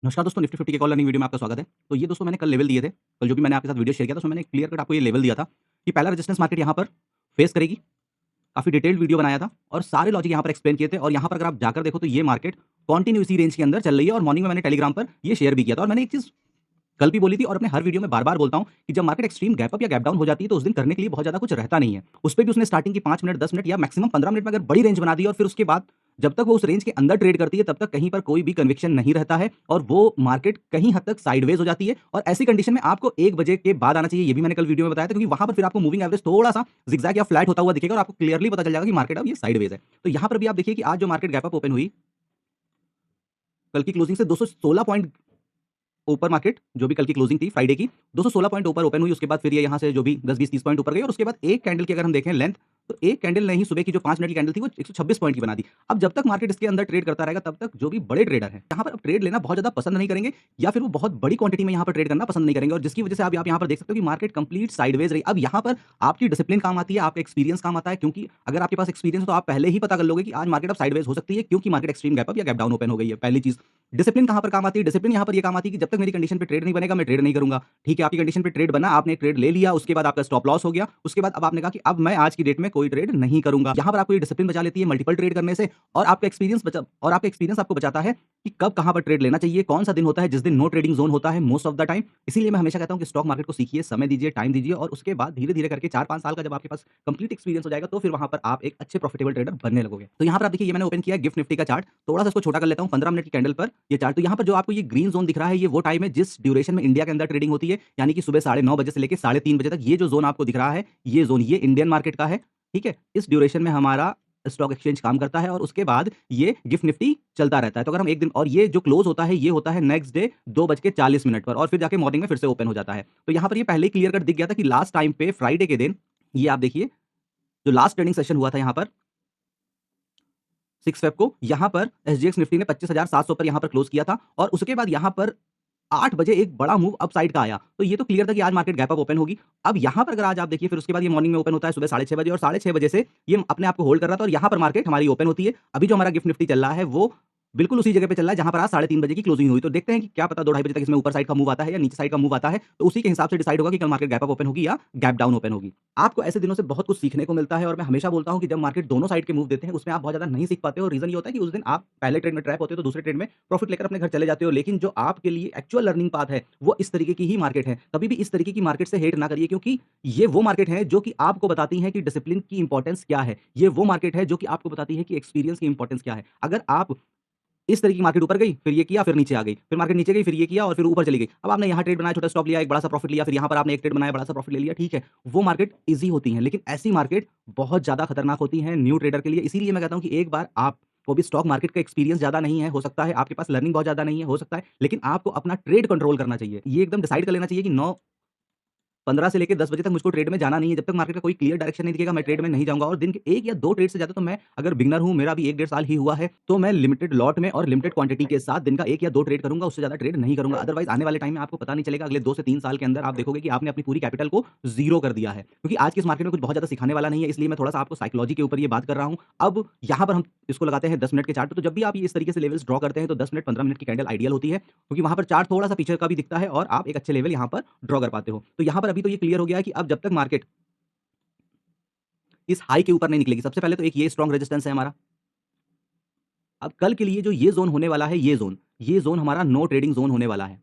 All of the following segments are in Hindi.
नमस्कार दोस्तों, निफ्टी 50 के कॉल लर्निंग वीडियो में आपका स्वागत है। तो ये दोस्तों मैंने कल लेवल दिए थे। कल जो भी मैंने आपके साथ वीडियो शेयर किया था उसमें मैंने क्लियर कट आपको ये लेवल दिया था कि पहला रेजिस्टेंस मार्केट यहाँ पर फेस करेगी। काफ़ी डिटेल्ड वीडियो बनाया था और सारे लॉजिक यहाँ पर एक्सप्लेन किए थे और यहाँ पर अगर आप जाकर देखो तो ये मार्केट कंटिन्यू इसी रेंज के अंदर चल रही है और मॉर्निंग में मैंने टेलीग्राम पर ये शेयर भी किया था और मैंने एक चीज़ कल भी बोली थी और अपने हर वीडियो में बार-बार बोलता हूँ कि जब मार्केट एक्सट्रीम गैप अप या गैप डाउन हो जाती है तो उस दिन करने के लिए बहुत ज़्यादा कुछ रहता नहीं है। उसपे भी उसने स्टार्टिंग की 5 मिनट, 10 मिनट या मैक्सिमम 15 मिनट में अगर बड़ी रेंज बना दी और फिर उसके बाद जब तक वो उस रेंज के अंदर ट्रेड करती है तब तक कहीं पर कोई भी कन्विक्शन नहीं रहता है और वो मार्केट कहीं हद तक साइडवेज हो जाती है और ऐसी कंडीशन में आपको 1 बजे के बाद आना चाहिए। ये भी मैंने कल वीडियो में बताया था क्योंकि वहाँ पर फिर आपको मूविंग एवरेज थोड़ा-सा ज़िगज़ैग या फ्लैट होता हुआ दिखेगा और आपको क्लियरली पता चल जाएगा कि मार्केट अब ये साइडवेज है। तो यहाँ पर भी आप देखिए कि आज जो मार्केट गैप अप ओपन हुई, कल की क्लोजिंग से 216 पॉइंट ऊपर मार्केट जो भी कल की क्लोजिंग थी फ्राइडे की 216 पॉइंट ऊपर ओपन हुई। उसके बाद फिर ये यहाँ से जो भी 10 20 30 पॉइंट ऊपर गई और उसके बाद एक कैंडल की अगर हम देखें लेंथ तो एक कैंडल नहीं, सुबह की जो 5 मिनट की कैंडल थी वो 126 पॉइंट की बना दी। अब जब तक मार्केट इसके अंदर ट्रेड करता रहेगा तब तक जो भी बड़े ट्रेडर हैं यहाँ पर अब ट्रेड लेना बहुत ज्यादा पसंद नहीं करेंगे या फिर वो बहुत बड़ी क्वांटिटी में यहाँ पर ट्रेड करना पसंद नहीं करेंगे और जिसकी वजह से आप यहाँ पर देख सकते हो कि मार्केट कंप्लीट साइडवेज रही। अब यहाँ पर आपकी डिसिप्लिन काम आती है, आपका एक्सपीरियंस काम आता है क्योंकि अगर आपके पास एक्सपीरियंस तो आप पहले ही पता कर लोगे कि आज मार्केट अब साइडवेज हो सकती है क्योंकि मार्केट एक्सट्रीम गैप अप या गैप डाउन ओपन हो गई है। पहली चीज डिसिप्लिन कहाँ पर काम आती है? डिसिप्लिन यहाँ पर ये काम आती है कि जब तक मेरी कंडीशन पे ट्रेड नहीं बनेगा मैं ट्रेड नहीं करूंगा। ठीक है, आपकी कंडीशन पे ट्रेड बना, आपने ट्रेड ले लिया, उसके बाद आपका स्टॉप लॉस हो गया, उसके बाद अब आपने कहा कि अब मैं आज की डेट में कोई ट्रेड नहीं करूंगा। यहाँ पर आपको ये डिसिप्लिन बचा लेती है मल्टीपल ट्रेड करने से और आपका एक्सपीरियंस आपको बचाता है कि कब कहाँ पर ट्रेड लेना चाहिए, कौन सा दिन होता है जिस दिन नो ट्रेडिंग जोन होता है मोस्ट ऑफ द टाइम। इसीलिए मैं हमेशा कहता हूँ कि स्टॉक मार्केट को सीखिए, समय दीजिए, टाइम दीजिए और उसके बाद धीरे धीरे करके 4-5 साल का जब आपके पास कंप्लीट एक्सपीरियंस हो जाएगा तो फिर वहां पर आप एक अच्छे प्रॉफिटेबल ट्रेडर बनने लगोगे। तो यहाँ पर आप देखिए ये मैंने ओपन किया गिफ्ट निफ्टी का चार्ट, थोड़ा सा इसको छोटा कर लेता हूँ 15 मिनट की कैंडल पर ये चार्ट। तो यहाँ पर जो आपको ये ग्रीन जोन दिख रहा है ये वो टाइम है जिस ड्यूरेशन में इंडिया के अंदर ट्रेडिंग होती है, यानी कि सुबह 9:30 बजे से लेके 3:30 बजे तक। ये जो जोन आपको दिख रहा है ये जोन ये इंडियन मार्केट का है। ठीक है, इस ड्यूरेशन में हमारा स्टॉक एक्सचेंज काम करता है और उसके बाद ये गिफ्ट निफ्टी चलता रहता है। तो अगर हम एक दिन और ये जो क्लोज होता है ये होता है नेक्स्ट डे 2:40 पर और फिर जाके मॉर्निंग में फिर से ओपन हो जाता है। तो यहाँ पर ये पहले ही क्लियर कट दिख गया था कि लास्ट टाइम पे फ्राइडे के दिन ये आप देखिए जो लास्ट ट्रेडिंग सेशन हुआ था यहाँ पर 6 फेब को यहाँ पर एसजीएक्स निफ्टी ने 25,700 पर यहाँ पर क्लोज किया था और उसके बाद यहाँ पर 8 बजे एक बड़ा मूव अपसाइड का आया। तो ये तो क्लियर था कि आज मार्केट गैप अप ओपन होगी। अब यहाँ पर अगर आज आप देखिए फिर उसके बाद ये मॉर्निंग में ओपन होता है सुबह 6:30 बजे और 6:30 बजे से ये अपने आप को होल्ड कर रहा था और यहाँ पर मार्केट हमारी ओपन होती है। अभी जो हमारा गिफ्ट निफ्टी चल रहा है वो बिल्कुल उसी जगह पे चल रहा है जहाँ पर आज 3:30 बजे की क्लोजिंग हुई। तो देखते हैं कि क्या पता 2 ढाई बजे तक इसमें ऊपर साइड का मूव आता है या नीचे साइड का मूव आता है। तो उसी के हिसाब से डिसाइड होगा कि कल मार्केट गैप अप ओपन होगी या गैप डाउन ओपन होगी। आपको ऐसे दिनों से बहुत कुछ सीखने को मिलता है और मैं हमेशा बोलता हूँ कि जब मार्केट दोनों साइड के मूव देते हैं उसमें आप बहुत ज़्यादा नहीं सीख पाते हो। रीज़न ये होता है कि उस दिन आप पहले ट्रेड में ट्रैप होते हो तो दूसरे ट्रेड में प्रॉफिट लेकर अपने घर चले जाते हो। लेकिन जो आपके लिए एक्चुअल लर्निंग पाथ है वो इस तरीके की ही मार्केट है। कभी भी इस तरीके की मार्केट से हेट ना करिए क्योंकि ये वो मार्केट है जो कि आपको बताती है कि डिसिप्लिन की इंपॉर्टेंस क्या है। ये वो मार्केट है जो कि आपको बताती है कि एक्सपीरियंस की इंपॉर्टेंस क्या है। अगर आप इस तरह की मार्केट ऊपर गई, फिर ये किया, फिर नीचे आ गई, फिर मार्केट नीचे गई, फिर ये किया और फिर ऊपर चली गई। अब आपने यहाँ ट्रेड बनाया, छोटा स्टॉप लिया, एक बड़ा सा प्रॉफिट लिया, फिर यहाँ पर आपने एक ट्रेड बनाया, बड़ा सा प्रॉफिट ले लिया, ठीक है। वो मार्केट ईज़ी होती हैं, लेकिन ऐसी मार्केट बहुत ज़्यादा खतरनाक होती हैं न्यू ट्रेडर के लिए। इसीलिए मैं कहता हूँ कि एक बार आपको भी स्टॉक मार्केट का एक्सपीरियंस ज़्यादा नहीं है, हो सकता है आपके पास लर्निंग बहुत ज़्यादा नहीं है, हो सकता है, लेकिन आपको अपना ट्रेड कंट्रोल करना चाहिए। ये एकदम डिसाइड कर लेना चाहिए कि 9:15 से लेके 10 बजे तक मुझको ट्रेड में जाना नहीं है। जब तक मार्केट का कोई क्लियर डायरेक्शन नहीं दिखेगा, मैं ट्रेड में नहीं जाऊँगा और दिन के 1 या 2 ट्रेड से ज़्यादा तो मैं अगर बिगिनर हूँ, मेरा भी 1 डेढ़ साल ही हुआ है, तो मैं लिमिटेड लॉट में और लिमिटेड क्वांटिटी के साथ दिन का 1 या 2 ट्रेड करूँगा, उससे ज़्यादा ट्रेड नहीं करूँगा। अदरवाइज़ आने वाले टाइम में आपको पता नहीं चलेगा, अगले 2 से 3 साल के अंदर आप देखोगे कि आपने अपनी पूरी कैपिटल को ज़ीरो कर दिया है। क्योंकि आज की इस मार्केट में कुछ बहुत ज़्यादा सिखाने वाला नहीं है, इसलिए मैं थोड़ा-सा आपको साइकोलॉजी के ऊपर ये बात कर रहा हूँ। अब यहाँ पर हम इसको लगाते हैं 10 मिनट के चार्ट पे, तो जब भी आप ये इस तरीके से लेवल्स ड्रॉ करते हैं, तो 10 मिनट, 15 मिनट की कैंडल आइडियल होती है, क्योंकि वहाँ पर चार्ट थोड़ा-सा पीछे का भी दिखता है और आप एक अच्छे लेवल यहाँ पर ड्रॉ कर पाते हो। तो यहाँ पर अभी तो ये क्लियर हो गया है कि अब जब तक मार्केट इस हाई के ऊपर नहीं निकलेगी, सबसे पहले तो एक ये स्ट्रॉन्ग रेजिस्टेंस है हमारा। अब कल के लिए जो ये ज़ोन होने वाला है, ये ज़ोन हमारा नो ट्रेडिंग ज़ोन होने वाला है।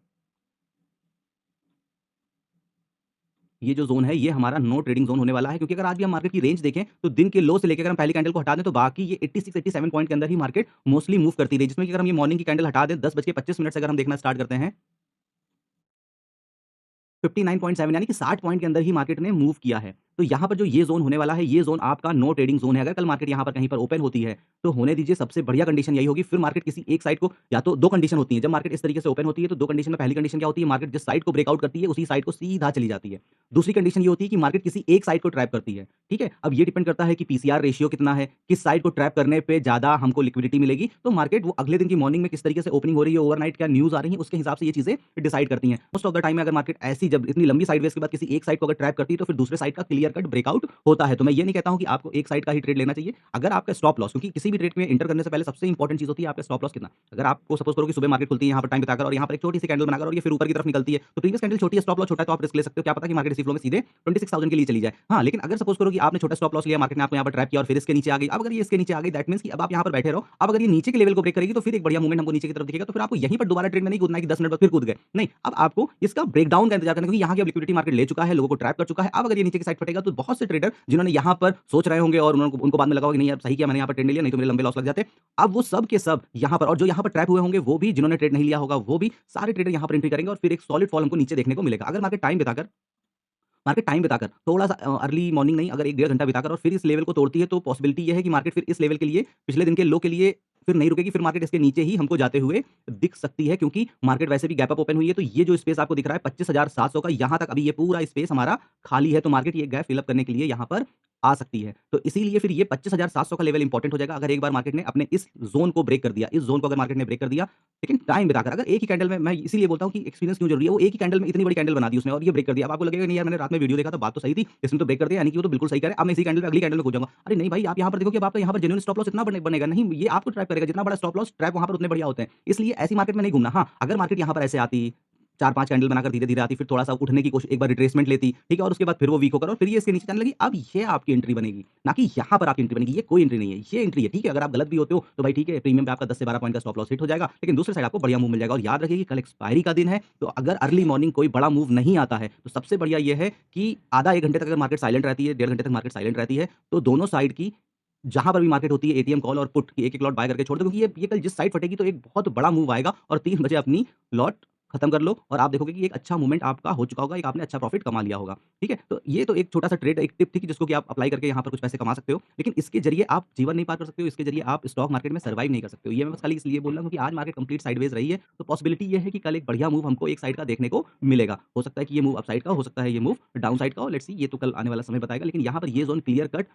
ये जो ज़ोन है, ये हमारा नो ट्रेडिंग ज़ोन होने वाला है क्योंकि अगर आज भी हम मार्केट की रेंज देखें, तो दिन के लो से लेके अगर हम पहली कैंडल को हटा दें, तो बाकी ये 86-87 पॉइंट के अंदर ही मार्केट मोस्टली मूव करती रही। जिसमें कि अगर हम ये मॉर्निंग की कैंडल हटा दें, 10:25 से अगर हम देखना स्टार्ट करते हैं 59.7 यानी कि 60 पॉइंट के अंदर ही मार्केट ने मूव किया है। तो यहाँ पर जो ये ज़ोन होने वाला है, ये ज़ोन आपका नो ट्रेडिंग ज़ोन है। अगर कल मार्केट यहाँ पर कहीं पर ओपन होती है, तो होने दीजिए, सबसे बढ़िया कंडीशन यही होगी। फिर मार्केट किसी एक साइड को, या तो 2 कंडीशन होती है, जब मार्केट इस तरीके से ओपन होती है, तो 2 कंडीशन में पहली कंडीशन क्या होती है, मार्केट जिस साइड को ब्रेकआउट करती है, उसी साइड को सीधा चली जाती है। दूसरी कंडीशन ये होती है कि मार्केट किसी एक साइड को ट्रैप करती है, ठीक है? अब ये डिपेंड करता है कि पीसीआर रेशियो कितना है, किस साइड को ट्रैप करने पे ज़्यादा हमको लिक्विडिटी मिलेगी, तो मार्केट वो अगले दिन की मॉर्निंग में किस तरीके से ओपनिंग हो रही है, ओवरनाइट क्या न्यूज़ आ रही है, उसके हिसाब से ये चीज़ें डिसाइड करती हैं। मोस्ट ऑफ द टाइम में अगर मार्केट ऐसी जब इतनी लंबी साइडवेज के बाद किसी एक साइड को अगर ट्रैप करती है, तो फिर दूसरे साइड का क्लियर क्लियर कट ब्रेकआउट होता है। तो मैं ये नहीं कहता हूँ कि आपको एक साइड का ही ट्रेड लेना चाहिए। अगर आपका स्टॉप लॉस, क्योंकि किसी भी ट्रेड में एंटर करने से पहले सबसे इंपॉर्टेंट चीज़ होती है आपका स्टॉप लॉस कितना। अगर आपको सपोज़ करो कि सुबह मार्केट खुलती है यहाँ पर टाइम बिताकर और यहाँ पर एक छोटी सी कैंडल बनाकर और ये फिर ऊपर की तरफ निकलती है, तो प्रीवियस कैंडल छोटी है, स्टॉप लॉस छोटा है, तो आप रिस्क ले सकते हो। क्या पता कि मार्केट इसी फ्लो में सीधे 26,000 के लिए चली जाए। हाँ, लेकिन अगर सपोज़ करो कि आपने छोटा स्टॉप लॉस लिया, मार्केट ने आपको यहाँ पर ट्रैप किया और फिर इसके नीचे आ गई। अब अगर ये इसके नीचे आ गई, दैट मीन्स कि अब आप यहाँ पर बैठे रहो। अब अगर ये नीचे के लेवल को ब्रेक करेगी तो फिर एक बढ़िया मूवमेंट हमको नीचे की तरफ दिखेगा, तो फिर आपको यहीं पर दोबारा ट्रेड में नहीं कूदना है कि 10 मिनट बाद फिर कूद गए। नहीं, अब आपको इसका ब्रेकडाउन का इंतजार करना है, क्योंकि यहाँ की अब लिक्विडिटी मार्केट ले चुका है, लोगों को ट्रैप कर चुका है। अब अगर ये नीचे की साइड फटेगा तो बहुत से ट्रेडर जिन्होंने यहाँ पर सोच रहे होंगे और उनको बाद में लगा होगा कि नहीं यार सही किया मैंने यहाँ पर ट्रेड नहीं लिया, नहीं तो मेरे लंबे लॉस लग जाते। अब वो सब के सब यहाँ पर, और जो यहाँ पर ट्रैप हुए होंगे वो भी, जिन्होंने ट्रेड नहीं लिया होगा वो भी, सारे ट्रेडर यहाँ पर एंट्री करेंगे और फिर एक सॉलिड फॉल हमको नीचे देखने को मिलेगा। अगर मार्केट टाइम बिताकर थोड़ा-सा अर्ली मॉर्निंग नहीं, अगर 1 डेढ़ घंटा बिताकर और फिर इस लेवल को तोड़ती है, तो पॉसिबिलिटी ये है कि मार्केट फिर इस लेवल के लिए, पिछले दिन के लो के लिए फिर नहीं रुकेगी, फिर मार्केट इसके नीचे ही हमको जाते हुए दिख सकती है, क्योंकि मार्केट वैसे भी गैप अप ओपन हुई है। तो ये जो स्पेस आपको दिख रहा है 25,700 का, यहाँ तक अभी ये पूरा स्पेस हमारा खाली है, तो मार्केट ये गैप फिल अप करने के लिए यहाँ पर आ सकती है। तो इसीलिए फिर ये 25,700 का लेवल इंपॉर्टेंट हो जाएगा, अगर एक बार मार्केट ने अपने इस ज़ोन को ब्रेक कर दिया। इस ज़ोन को अगर मार्केट ने ब्रेक कर दिया, लेकिन टाइम बिताकर, अगर एक ही कैंडल में, मैं इसीलिए बोलता हूँ कि एक्सपीरियंस क्यों ज़रूरी है, वो एक ही कैंडल में इतनी बड़ी कैंडल बना दी उसने और ये ब्रेक कर दिया। अब आपको लगेगा नहीं यार मैंने रात में वीडियो देखा था, बात तो सही थी, इसने तो ब्रेक कर दिया, यानी कि वो तो बिल्कुल सही कह रहा है, अब मैं इसी कैंडल पे अगली कैंडल में कूद जाऊँगा। अरे नहीं भाई, आप यहाँ पर देखो कि अब आपका यहाँ पर जेन्युइन स्टॉप लॉस इतना बनेगा नहीं, ये आपको ट्रैप करेगा। जितना बड़ा स्टॉप लॉस, ट्रैप वहाँ पर उतने बढ़िया होते हैं। इसलिए ऐसी मार्केट में नहीं घूमना। हाँ, अगर मार्केट यहाँ पर ऐसे आती, 4-5 कैंडल बनाकर धीरे-धीरे आती, फिर थोड़ा-सा उठने की कोशिश, एक बार रिट्रेसमेंट लेती, ठीक है? और उसके बाद फिर वो वीक होकर और फिर ये इसके नीचे जाने लगी, अब ये आपकी एंट्री बनेगी, ना कि यहाँ पर आपकी एंट्री बनेगी। ये कोई एंट्री नहीं है, ये एंट्री है, ठीक है? अगर आप गलत भी होते हो, तो भाई ठीक है, प्रीमियम पे आपका 10 से 12 पॉइंट का स्टॉप लॉस हिट हो जाएगा, लेकिन दूसरी साइड आपको बढ़िया मूव मिल जाएगा। और याद रखिए कि कल एक्सपायरी का दिन है, तो अगर अर्ली मॉर्निंग कोई बड़ा मूव नहीं आता है, तो सबसे बढ़िया ये है कि आधा 1 घंटे तक अगर मार्केट साइलेंट रहती है, डेढ़ घंटे तक मार्केट साइलेंट रहती है, तो दोनों साइड की, जहाँ पर भी मार्केट होती है, एटीएम कॉल और पुट की एक-एक लॉट बाय करके छोड़ दो, क्योंकि ये कल जिस साइड फटेगी तो एक बहुत बड़ा मूव आएगा और 3 बजे अपनी लॉट खत्म कर लो और आप देखोगे कि एक अच्छा मूवमेंट आपका हो चुका होगा, एक आपने अच्छा प्रॉफिट कमा लिया होगा, ठीक है? तो ये तो एक छोटा-सा ट्रेड, एक टिप थी कि जिसको कि आप अप्लाई करके यहाँ पर कुछ पैसे कमा सकते हो, लेकिन इसके ज़रिए आप जीवन नहीं पार कर सकते हो, इसके ज़रिए आप स्टॉक मार्केट में सर्वाइव नहीं कर सकते हो। ये मैं बस खाली इसलिए बोल रहा हूँ क्योंकि आज मार्केट कंप्लीट साइडवेज़ रही है, तो पॉसिबिलिटी ये है कि कल एक बढ़िया मूव हमको एक साइड का देखने को मिलेगा। हो सकता है कि ये मूव अप साइड का हो सकता है, ये मूव डाउन साइड का हो, लेट्स सी, ये तो कल आने वाला समय बताएगा। लेकिन यहाँ पर ये zone clear cut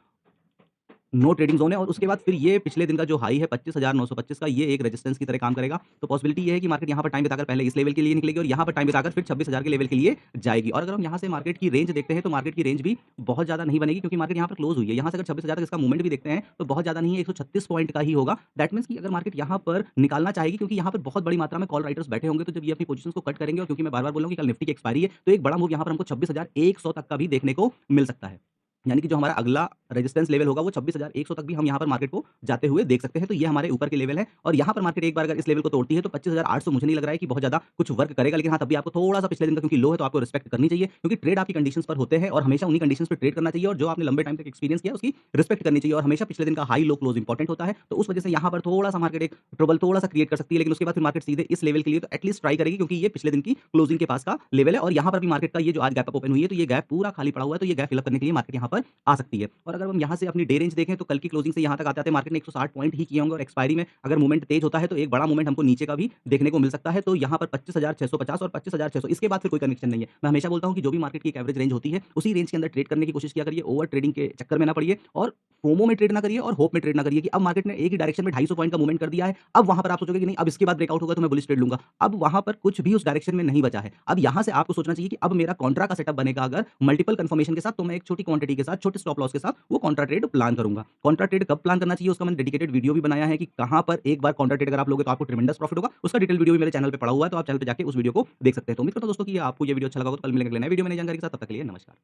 no trading zone है और उसके बाद फिर ये पिछले दिन का जो हाई है 25,925 का, ये एक रेजिस्टेंस की तरह काम करेगा। तो पॉसिबिलिटी ये है कि मार्केट यहाँ पर टाइम बिताकर पहले इस लेवल के लिए निकलेगी और यहाँ पर टाइम बिताकर फिर 26,000 के लेवल के लिए जाएगी। और अगर हम यहाँ से मार्केट की रेंज देखते हैं, तो मार्केट की रेंज भी बहुत ज़्यादा नहीं बनेगी, क्योंकि मार्केट यहाँ पर क्लोज़ हुई है। यहाँ से अगर 26,000 तक इसका मूवमेंट भी देखते हैं, तो बहुत ज़्यादा नहीं है, 136 पॉइंट का ही होगा। दैट मीन्स कि अगर मार्केट यहाँ पर निकालना चाहेगी, क्योंकि यहाँ पर बहुत बड़ी मात्रा में कॉल राइटर्स बैठे होंगे, तो जब ये अपनी पोजीशंस को कट करेंगे, और क्योंकि मैं बार-बार बोल रहा हूँ कि कल निफ्टी की एक्सपायरी है, तो एक बड़ा मूव यहाँ पर हमको 26,100 तक का भी देखने को मिल सकता है। यानी कि जो हमारा अगला रेजिस्टेंस लेवल होगा वो 26,100 तक भी हम यहाँ पर मार्केट को जाते हुए देख सकते हैं। तो ये हमारे ऊपर के लेवल है और यहाँ पर मार्केट एक बार अगर इस लेवल को तोड़ती है, तो 25,800 मुझे नहीं लग रहा है कि बहुत ज़्यादा कुछ वर्क करेगा। लेकिन हाँ, तब भी आपको थोड़ा-सा पिछले दिन का, क्योंकि लो है, तो आपको रिस्पेक्ट करनी चाहिए, क्योंकि ट्रेड आपकी कंडीशंस पर होते हैं और हमेशा उन्हीं कंडीशंस पे ट्रेड करना चाहिए, और जो आपने लंबे टाइम तक एक्सपीरियंस किया उसकी रिस्पेक्ट करनी चाहिए। और हमेशा पिछले दिन का हाई लो क्लोज इंपॉर्टेंट होता है। तो उस वजह से यहाँ पर थोड़ा-सा मार्केट एक ट्रबल थोड़ा-सा क्रिएट कर सकती है, लेकिन उसके बाद फिर मार्केट सीधे इस लेवल के लिए तो एटलीस्ट ट्राई करेगी, क्योंकि ये पिछले दिन की क्लोजिंग के पास का लेवल है। और यहाँ पर भी मार्केट का ये जो आज गैप अप ओपन हुई है, तो ये गैप पूरा खाली पड़ा हुआ है, तो ये गैप फिल अप करने के लिए मार्केट यहाँ पर आ सकती है। और अगर हम यहाँ से अपनी डे रेंज देखें, तो कल की क्लोजिंग से यहाँ तक आते-आते मार्केट ने 160 पॉइंट ही किए होंगे, और एक्सपायरी में अगर मूवमेंट तेज होता है, तो एक बड़ा मूवमेंट हमको नीचे का भी देखने को मिल सकता है। तो यहाँ पर 25,650 और 25,600, इसके बाद फिर कोई कनेक्शन नहीं है। मैं हमेशा बोलता हूँ कि जो भी मार्केट की एक एवरेज रेंज होती है, उसी रेंज के अंदर ट्रेड करने की कोशिश किया करिए, ओवर ट्रेडिंग के चक्कर में ना पड़िए, और फोमो में ट्रेड ना करिए और होप में ट्रेड ना करिए कि अब मार्केट ने एक ही डायरेक्शन में 250 पॉइंट का मूवमेंट कर दिया है। अब वहाँ पर आप सोचोगे कि नहीं, अब इसके बाद ब्रेकआउट होगा तो मैं बुलिश ट्रेड लूँगा। अब वहाँ पर कुछ भी उस डायरेक्शन में नहीं बचा है। अब यहाँ से आपको सोचना चाहिए कि अब मेरा कॉन्ट्रा का सेटअप बनेगा अगर मल्टीपल कंफर्मेशन के साथ, तो मैं एक छोटी क्वांटिटी के साथ, छोटे स्टॉप लॉस के साथ वो कॉन्ट्रा ट्रेड प्लान करूँगा। कॉन्ट्रा ट्रेड कब प्लान करना चाहिए, उसका मैंने डेडिकेटेड वीडियो भी बनाया है कि कहाँ पर एक बार कॉन्ट्रा ट्रेड अगर आप लोगे तो आपको ट्रिमेंडस प्रॉफिट होगा। उसका डिटेल वीडियो भी मेरे चैनल पे पड़ा हुआ है, तो आप चैनल पे जाके उस वीडियो को देख सकते हैं। तो उम्मीद करता हूँ दोस्तों कि आपको ये वीडियो अच्छा लगा होगा। तो कल मिलेंगे अगले नए वीडियो में नई जानकारी के साथ। तब तक के लिए नमस्कार।